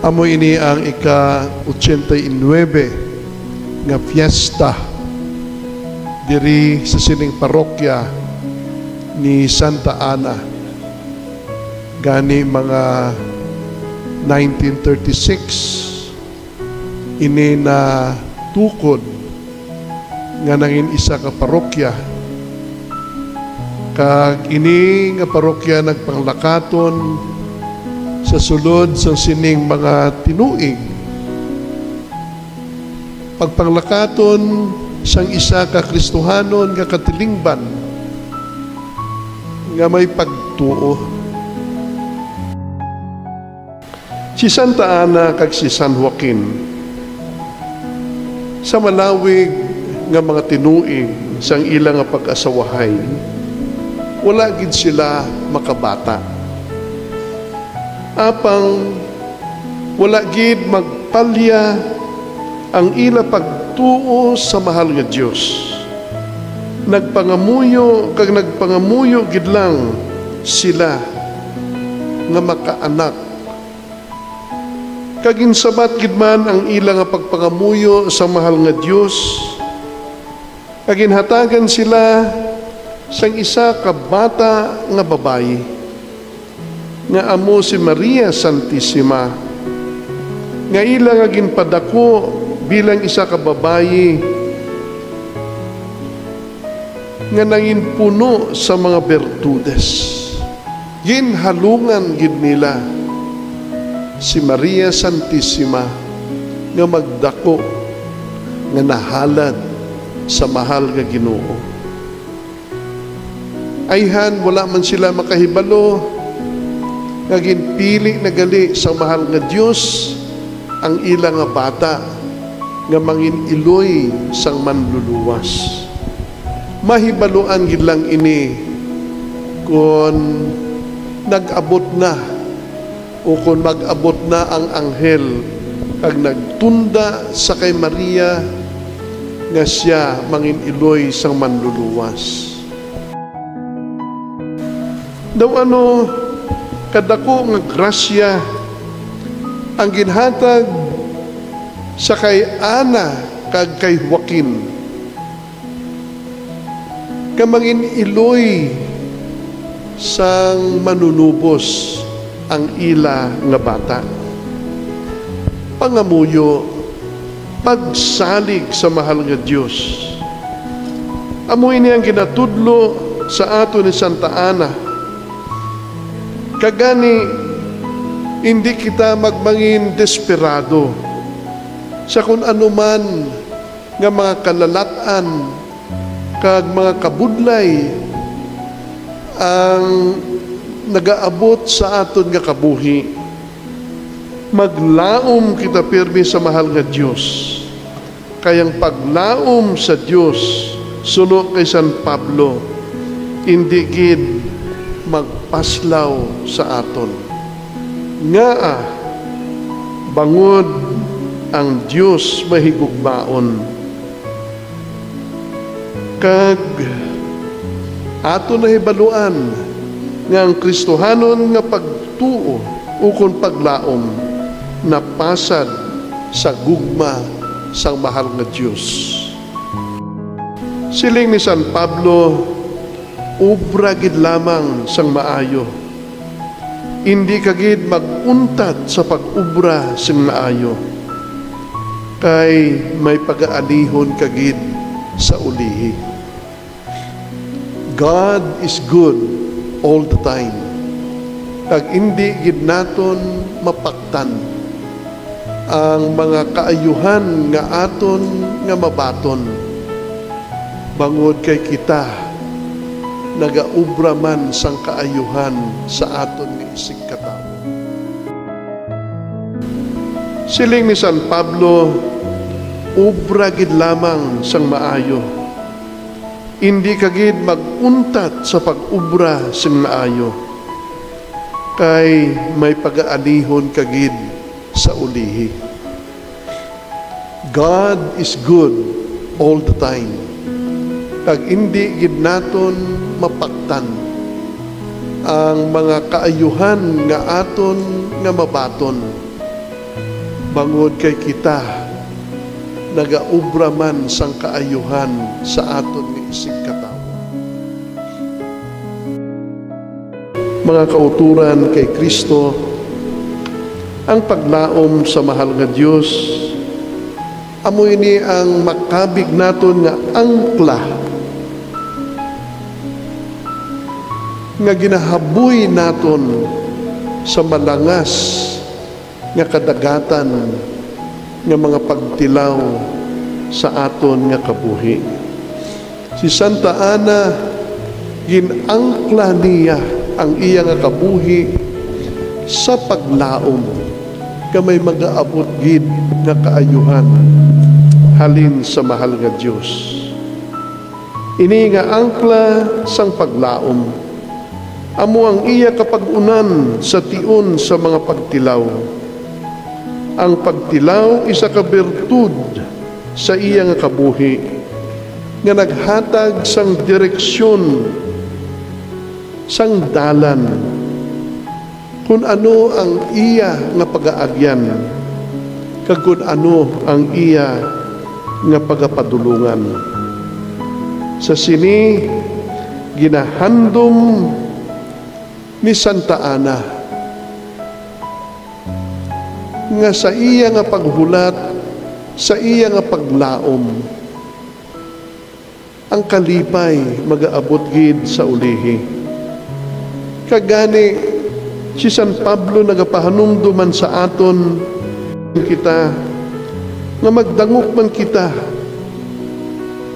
Amo ini ang ika-89 nga fiesta diri sa sining parokya ni Santa Ana. Gani mga 1936 ini na tukod nga nangin isa ka parokya. Kag ini nga parokya nagpanglakaton sa sulod sa sining mga tinuig. Pagpanglakaton sang isa ka Kristohanon nga katilingban nga may pagtuo. Si Santa Ana kag si San Joaquin sa malawig nga mga tinuig sang ilang nga pag-asawahay, wala gid sila makabata. Apang wala gid magpalya ang ila pagtuo sa mahal nga Dios. Nagpangamuyo kag nagpangamuyo gid lang sila nga makaanak. Kag insabat gid man ang ila nga pagpangamuyo sa mahal nga Dios. Kag inhatagan sila sang isa ka bata nga babayi nga amo si Maria Santissima, nga ila nga ginpadako bilang isa ka babayi nga nangin puno sa mga bertudes. Ginhalungan gid nila si Maria Santissima nga magdako nga nahalad sa mahal nga Ginoo. Ayhan wala man sila makahibalo nga ginpili na gali sa mahal nga Dios ang ilang nga bata nga mangin iloy sang manluluwas. Mahibaluan gid lang ini kung nag-abot na o kung mag-abot na ang anghel kag nagtunda sa kay Maria nga siya mangin iloy sang manluluwas. Daw ano kadako nga grasya ang ginhatag sa kay Ana kag kay Joaquin kamangin iloy sang manunubos ang ila nga bata. Pangamuyo, pagsalig sa mahal nga Dios. Amo ini ang ginatudlo sa ato ni Santa Ana. Kagani, hindi kita magmangin desperado sa kung anuman nga mga kalalatan kag mga kabudlay ang nagaabot sa aton nga kabuhi. Maglaom kita pirmi sa mahal nga Dios. Kayang paglaom sa Dios, suno kay San Pablo, hindi gid magpaslaw sa aton. Nga bangod ang Dios mahigugmaon. Kag ato na hibaluan nga ang Kristohanon nga pagtuo ukon paglaom napasad sa gugma sang mahal nga Dios. Siling ni San Pablo, obra gid lamang sang maayo. Hindi kagid maguntat sa pag-ubra sang maayo. Kay may pag-aalihon kagid sa ulihi. God is good all the time. Kag hindi gid naton mapaktan ang mga kaayuhan nga aton nga mabaton. Bangod kay kita nagaubra man sang kaayuhan sa aton nga isig katao. Siling ni San Pablo, obra gid lamang sang maayo. Hindi kagid maguntat sa pag-ubra sang maayo. Kay may pag-aalihon kagid sa ulihi. God is good all the time. Kag hindi gid naton mapaktan ang mga kaayuhan nga aton nga mabaton. bangod kay kita nagaubra man sang kaayuhan sa aton nga isig katawo. Mga kauturan kay Kristo, ang paglaom sa mahal nga Dios amoy ni ang makabig naton nga angkla nga ginahaboy naton sa malangas nga kadagatan nga mga pagtilaw sa aton nga kabuhi. Si Santa Ana, ginangkla niya ang iya nga kabuhi sa paglaom nga may mag-aabot gid nga kaayuhan halin sa mahal nga Dios. Ini nga angkla sang paglaom amo ang iya kapag-unan sa tion sa mga pagtilaw. Ang pagtilaw isa ka bertud sa iya nga kabuhi nga naghatag sang direksyon sang dalan kung ano ang iya nga pagaagyan kag kung ano ang iya nga pagapadulungan. Sa sini ginahandom ni Santa Ana nga sa iya nga paghulat, sa iya nga paglaom, ang kalipay mag-aabot gid sa ulihi. Kagani si San Pablo nagapahanumduman sa aton kita nga magdangop man kita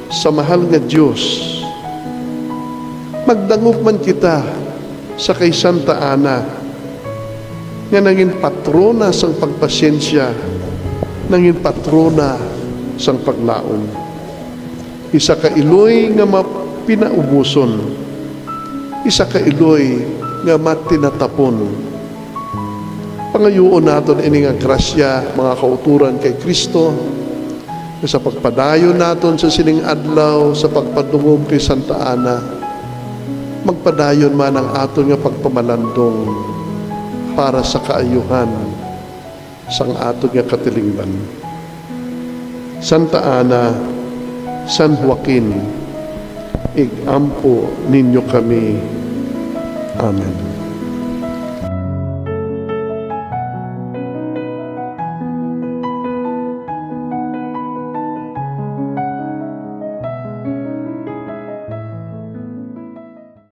sa mahal nga Dios. Magdangop man kita sa kay Santa Ana nga nangin patrona sang pagpasyensya, nangin patrona sang paglaom. Isa ka iloy nga mapinaubuson, isa ka iloy nga matinatapon. Pangayuon naton ini nga grasya, mga kauturan kay Kristo, nga sa pagpadayon naton sa sining adlaw, sa pagpadungog kay Santa Ana, magpadayon man ang aton nga pagpamalandong para sa kaayuhan sang aton nga katilingban. Santa Ana, San Joaquin, igampo ninyo kami. Amen.